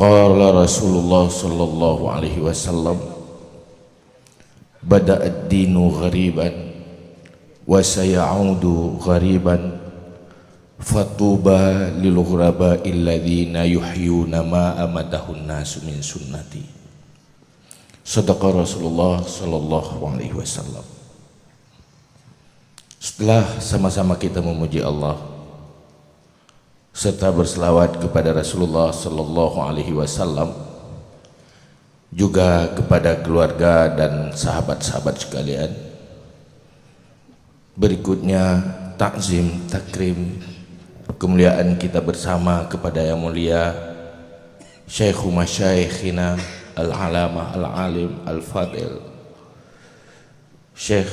Qala Rasulullah sallallahu alaihi wasallam, bada ad-dinu ghariban wa sayaudu ghariban fatuba lil ghuraba alladhina yuhyuna ma amatahun nasu min sunnati. Sadaqa Rasulullah sallallahu alaihi wasallam. Setelah sama-sama kita memuji Allah serta berselawat kepada Rasulullah sallallahu alaihi wasallam, juga kepada keluarga dan sahabat-sahabat sekalian, berikutnya takzim takrim kemuliaan kita bersama kepada yang mulia Syekhu Masyaikhina Al-Alamah Al-Alim Al-Fadil Syekh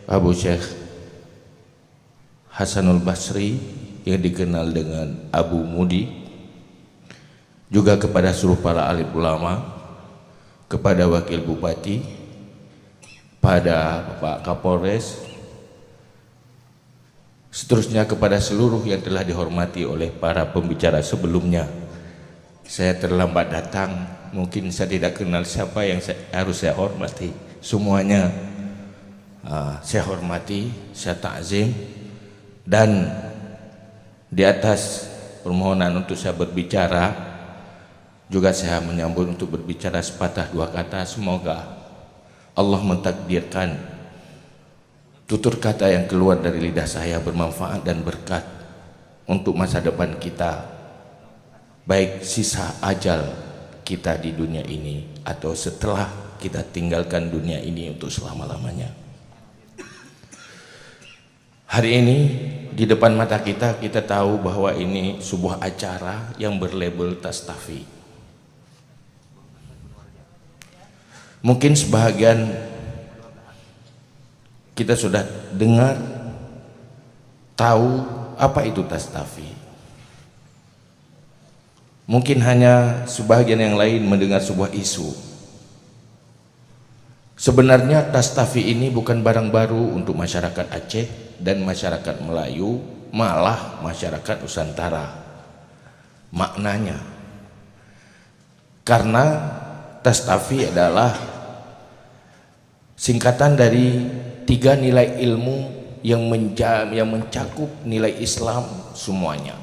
Abu Syekh Hasanul Basri yang dikenal dengan Abu Mudi, juga kepada seluruh para alim ulama, kepada Wakil Bupati, pada Bapak Kapolres, seterusnya kepada seluruh yang telah dihormati oleh para pembicara sebelumnya. Saya terlambat datang, mungkin saya tidak kenal siapa yang harus saya hormati. Semuanya saya hormati, saya takzim, dan di atas permohonan untuk saya berbicara, juga saya menyambut untuk berbicara sepatah dua kata. Semoga Allah mentakdirkan tutur kata yang keluar dari lidah saya bermanfaat dan berkat untuk masa depan kita, baik sisa ajal kita di dunia ini atau setelah kita tinggalkan dunia ini untuk selama-lamanya. Hari ini di depan mata kita tahu bahwa ini sebuah acara yang berlabel Tastafi. Mungkin sebahagian kita sudah dengar, tahu apa itu Tastafi. Mungkin hanya sebahagian yang lain mendengar sebuah isu. Sebenarnya Tastafi ini bukan barang baru untuk masyarakat Aceh dan masyarakat Melayu, malah masyarakat Nusantara. Maknanya, karena Tastafi adalah singkatan dari 3 nilai ilmu yang mencakup nilai Islam semuanya: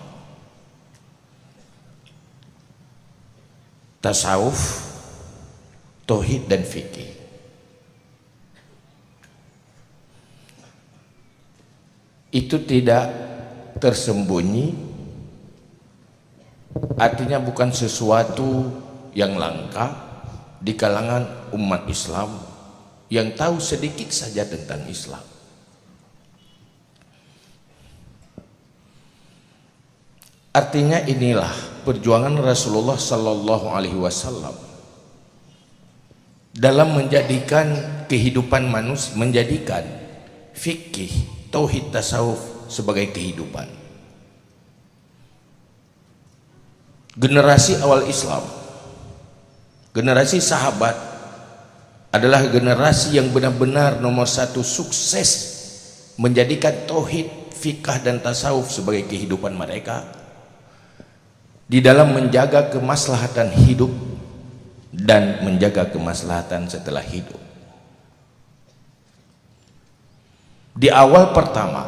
tasawuf, tauhid, dan fikih. Itu tidak tersembunyi, artinya bukan sesuatu yang langka di kalangan umat Islam yang tahu sedikit saja tentang Islam. Artinya inilah perjuangan Rasulullah sallallahu alaihi wasallam dalam menjadikan kehidupan manusia, menjadikan fikih, tauhid, tasawuf sebagai kehidupan. Generasi awal Islam, generasi sahabat, adalah generasi yang benar-benar nomor satu sukses menjadikan tauhid, fikih, dan tasawuf sebagai kehidupan mereka di dalam menjaga kemaslahatan hidup dan menjaga kemaslahatan setelah hidup. Di awal pertama,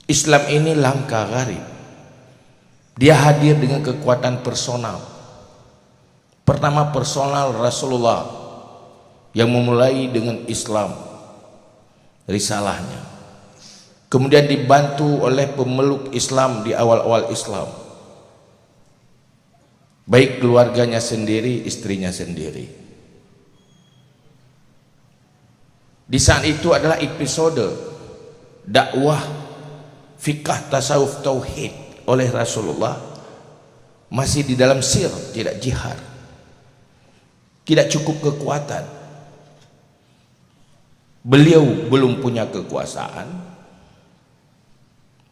Islam ini langka gharib. Dia hadir dengan kekuatan personal. Pertama, personal Rasulullah yang memulai dengan Islam, risalahnya. Kemudian dibantu oleh pemeluk Islam di awal-awal Islam, baik keluarganya sendiri, istrinya sendiri. Di saat itu adalah episode dakwah fikih, tasawuf, tauhid oleh Rasulullah masih di dalam sir, tidak jihar, tidak cukup kekuatan. Beliau belum punya kekuasaan,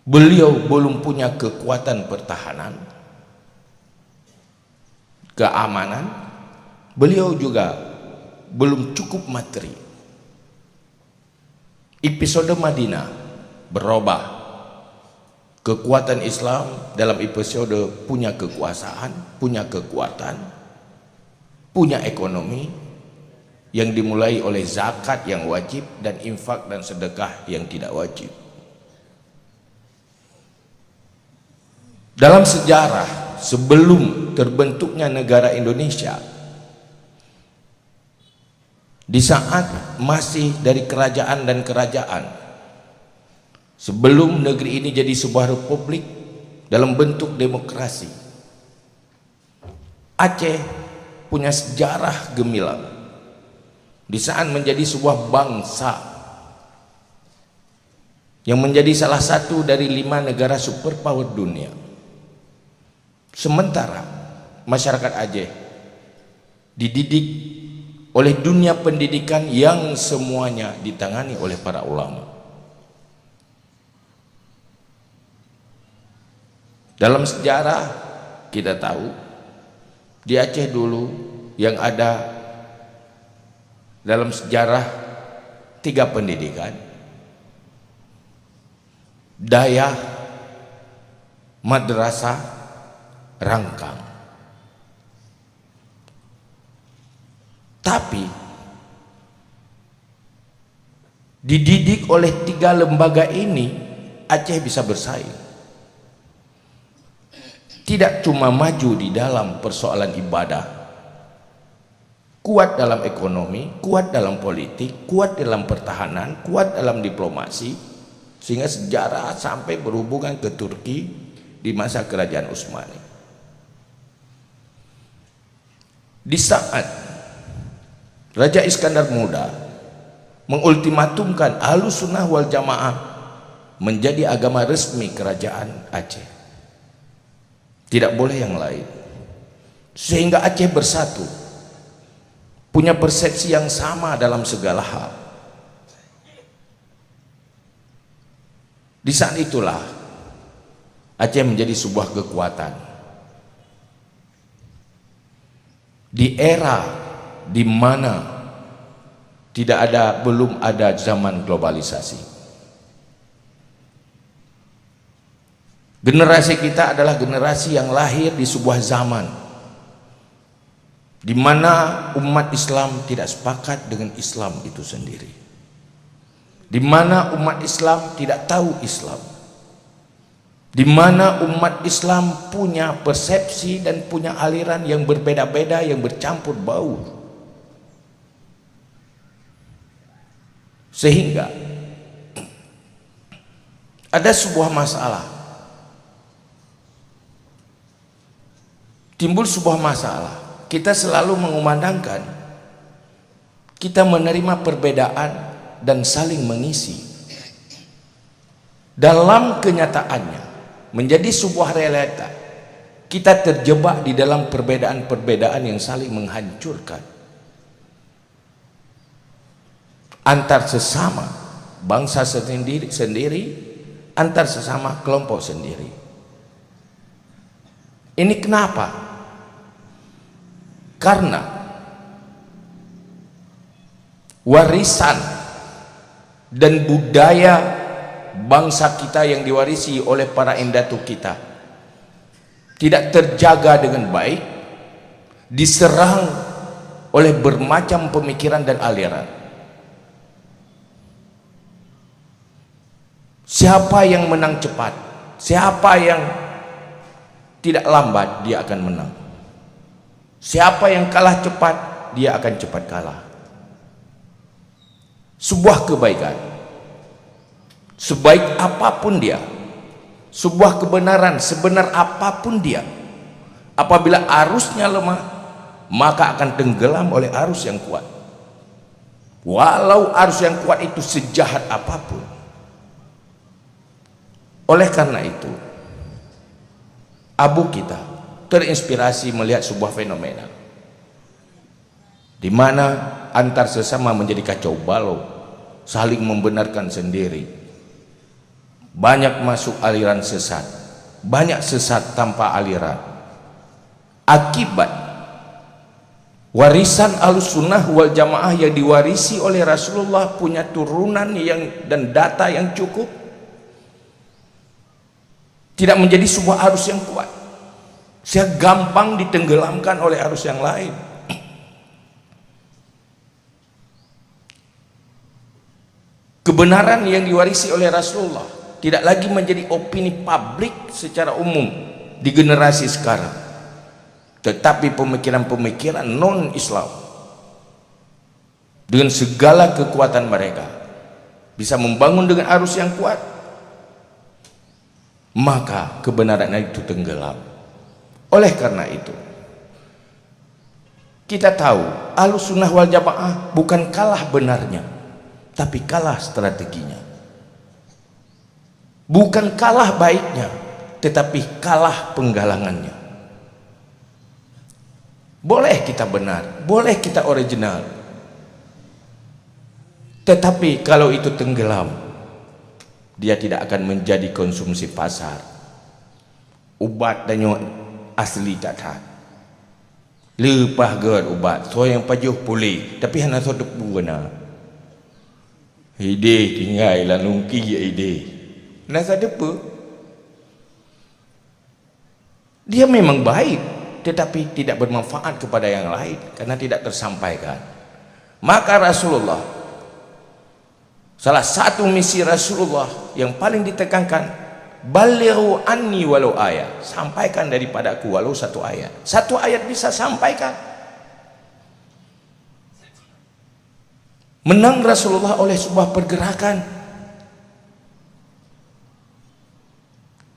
beliau belum punya kekuatan pertahanan, keamanan, beliau juga belum cukup materi. Episode Madinah berubah. Kekuatan Islam dalam episode punya kekuasaan, punya kekuatan, punya ekonomi yang dimulai oleh zakat yang wajib dan infak dan sedekah yang tidak wajib. Dalam sejarah sebelum terbentuknya negara Indonesia, di saat masih dari kerajaan dan kerajaan, sebelum negeri ini jadi sebuah republik dalam bentuk demokrasi, Aceh punya sejarah gemilang di saat menjadi sebuah bangsa yang menjadi salah satu dari 5 negara superpower dunia. Sementara masyarakat Aceh dididik oleh dunia pendidikan yang semuanya ditangani oleh para ulama. Dalam sejarah kita tahu di Aceh dulu yang ada dalam sejarah 3 pendidikan: Dayah, Madrasah, Rangkang. Tapi dididik oleh 3 lembaga ini, Aceh bisa bersaing. Tidak cuma maju di dalam persoalan ibadah, kuat dalam ekonomi, kuat dalam politik, kuat dalam pertahanan, kuat dalam diplomasi, sehingga sejarah sampai berhubungan ke Turki di masa kerajaan Utsmani. Di saat Raja Iskandar Muda mengultimatumkan Ahlussunnah wal Jamaah menjadi agama resmi kerajaan Aceh, tidak boleh yang lain, sehingga Aceh bersatu, punya persepsi yang sama dalam segala hal. Di saat itulah Aceh menjadi sebuah kekuatan. Di era di mana belum ada zaman globalisasi, generasi kita adalah generasi yang lahir di sebuah zaman di mana umat Islam tidak sepakat dengan Islam itu sendiri, di mana umat Islam tidak tahu Islam, di mana umat Islam punya persepsi dan punya aliran yang berbeda-beda, yang bercampur baur, sehingga ada sebuah masalah, timbul sebuah masalah. Kita selalu mengumandangkan kita menerima perbedaan dan saling mengisi. Dalam kenyataannya menjadi sebuah realita, kita terjebak di dalam perbedaan-perbedaan yang saling menghancurkan antar sesama bangsa sendiri, antar sesama kelompok sendiri. Ini kenapa? Karena warisan dan budaya bangsa kita yang diwarisi oleh para endatu kita tidak terjaga dengan baik, diserang oleh bermacam pemikiran dan aliran. Siapa yang menang cepat, siapa yang tidak lambat, dia akan menang. Siapa yang kalah cepat, dia akan cepat kalah. Sebuah kebaikan, sebaik apapun dia, sebuah kebenaran sebenar apapun dia, apabila arusnya lemah, maka akan tenggelam oleh arus yang kuat, walau arus yang kuat itu sejahat apapun. Oleh karena itu, abu kita terinspirasi melihat sebuah fenomena di mana antar sesama menjadi kacau balau, saling membenarkan sendiri. Banyak masuk aliran sesat, banyak sesat tanpa aliran. Akibat warisan Ahlussunnah wal Jamaah yang diwarisi oleh Rasulullah punya turunan dan data yang cukup, tidak menjadi sebuah arus yang kuat. Saya gampang ditenggelamkan oleh arus yang lain. Kebenaran yang diwarisi oleh Rasulullah tidak lagi menjadi opini publik secara umum di generasi sekarang, tetapi pemikiran-pemikiran non-Islam dengan segala kekuatan mereka bisa membangun dengan arus yang kuat, maka kebenaran itu tenggelam. Oleh karena itu, kita tahu Ahlussunnah wal Jamaah bukan kalah benarnya, tapi kalah strateginya. Bukan kalah baiknya, tetapi kalah penggalangannya. Boleh kita benar, boleh kita original, tetapi kalau itu tenggelam, dia tidak akan menjadi konsumsi pasar. Ubat dan asli tak tahan. Lepah ger ubat, so yang pajuh pulih, tapi hanya so depu benar. Ide tinggal lah nungki ya ide. Nasa depu. Dia memang baik, tetapi tidak bermanfaat kepada yang lain karena tidak tersampaikan. Maka Rasulullah, salah satu misi Rasulullah yang paling ditekankan, balighu anni walau ayat, sampaikan daripadaku walau satu ayat. Satu ayat bisa sampaikan. Menang Rasulullah oleh sebuah pergerakan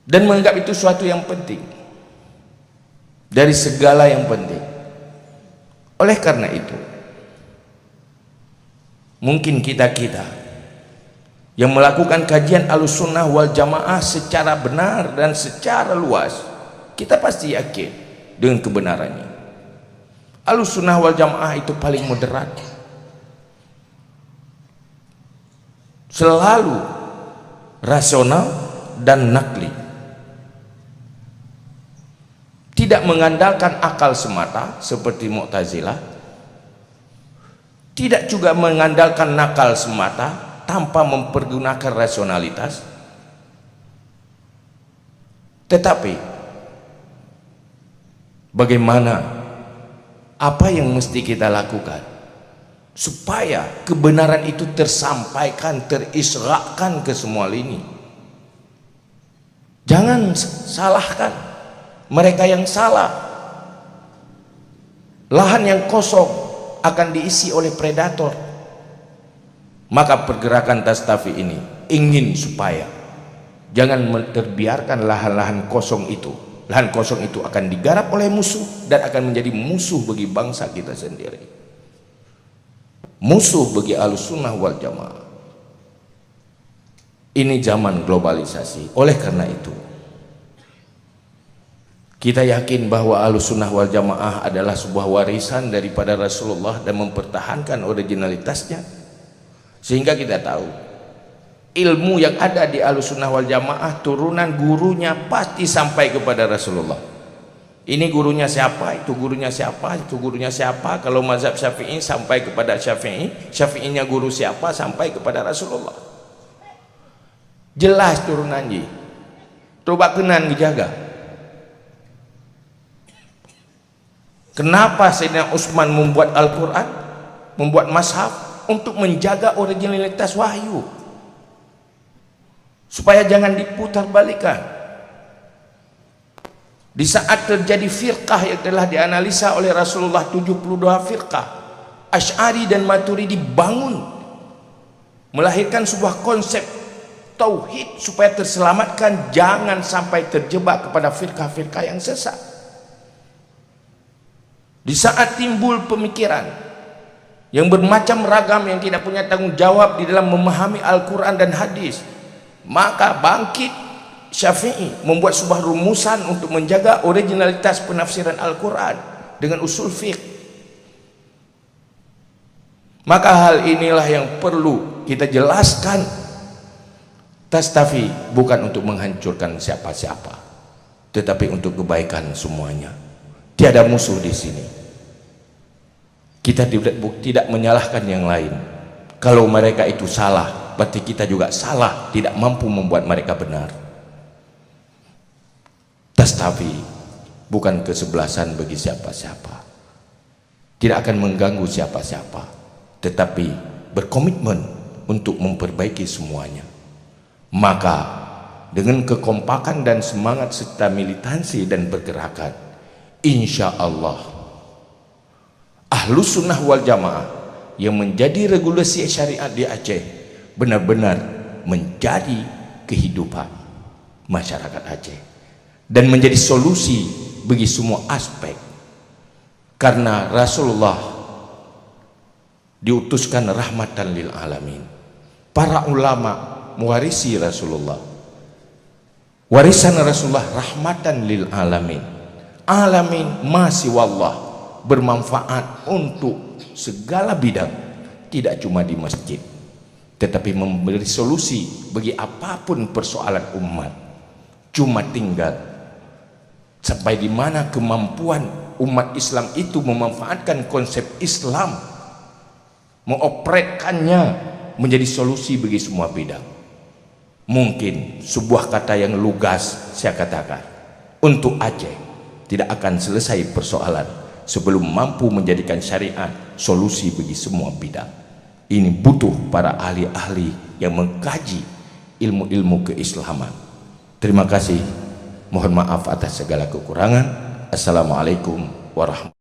dan menganggap itu suatu yang penting dari segala yang penting. Oleh karena itu, mungkin kita-kita yang melakukan kajian Ahlussunnah wal Jamaah secara benar dan secara luas, kita pasti yakin dengan kebenarannya. Ahlussunnah wal Jamaah itu paling moderat, selalu rasional dan nakli, tidak mengandalkan akal semata seperti Mu'tazilah, tidak juga mengandalkan nakal semata tanpa mempergunakan rasionalitas, tetapi bagaimana, apa yang mesti kita lakukan supaya kebenaran itu tersampaikan, terisrakan ke semua lini. Jangan salahkan mereka yang salah. Lahan yang kosong akan diisi oleh predator. Maka pergerakan Tastafi ini ingin supaya jangan terbiarkan lahan-lahan kosong itu. Lahan kosong itu akan digarap oleh musuh dan akan menjadi musuh bagi bangsa kita sendiri, musuh bagi Ahlussunnah wal Jamaah. Ini zaman globalisasi. Oleh karena itu, kita yakin bahwa Ahlussunnah wal Jamaah adalah sebuah warisan daripada Rasulullah dan mempertahankan originalitasnya, sehingga kita tahu ilmu yang ada di Ahlussunnah wal Jamaah turunan gurunya pasti sampai kepada Rasulullah. Ini gurunya siapa, itu gurunya siapa, itu gurunya siapa. Kalau mazhab Syafi'i sampai kepada Syafi'i, Syafi'inya guru siapa sampai kepada Rasulullah. Jelas turunannya. Coba kenan dijaga. Kenapa Sayyidina Utsman membuat Al-Quran, membuat mashaf untuk menjaga originalitas wahyu, supaya jangan diputar balikan. Di saat terjadi firqah yang telah dianalisa oleh Rasulullah, 72 firqah, Asy'ari dan Maturidi bangun melahirkan sebuah konsep tauhid supaya terselamatkan, jangan sampai terjebak kepada firqah-firqah yang sesat. Di saat timbul pemikiran yang bermacam ragam yang tidak punya tanggung jawab di dalam memahami Al-Quran dan hadis, maka bangkit Syafi'i membuat sebuah rumusan untuk menjaga originalitas penafsiran Al-Quran dengan usul fiqh. Maka hal inilah yang perlu kita jelaskan. Tastafi bukan untuk menghancurkan siapa-siapa, tetapi untuk kebaikan semuanya. Tiada musuh di sini. Kita tidak menyalahkan yang lain. Kalau mereka itu salah, berarti kita juga salah, tidak mampu membuat mereka benar. tastafi, bukan kesebelasan bagi siapa-siapa, tidak akan mengganggu siapa-siapa, tetapi berkomitmen untuk memperbaiki semuanya. Maka dengan kekompakan dan semangat serta militansi dan pergerakan, insya Allah Ahlus Sunnah wal Jamaah yang menjadi regulasi syariat di Aceh benar-benar menjadi kehidupan masyarakat Aceh dan menjadi solusi bagi semua aspek, karena Rasulullah diutuskan rahmatan lil alamin. Para ulama mewarisi Rasulullah, warisan Rasulullah rahmatan lil alamin. Alamin masih wallah, bermanfaat untuk segala bidang, tidak cuma di masjid, tetapi memberi solusi bagi apapun persoalan umat. Cuma tinggal sampai di mana kemampuan umat Islam itu memanfaatkan konsep Islam, mengoperetkannya menjadi solusi bagi semua bidang. Mungkin sebuah kata yang lugas saya katakan, untuk Aceh tidak akan selesai persoalan sebelum mampu menjadikan syariat solusi bagi semua bidang. Ini butuh para ahli-ahli yang mengkaji ilmu-ilmu keislaman. Terima kasih, mohon maaf atas segala kekurangan. Assalamualaikum warahmatullahi wabarakatuh.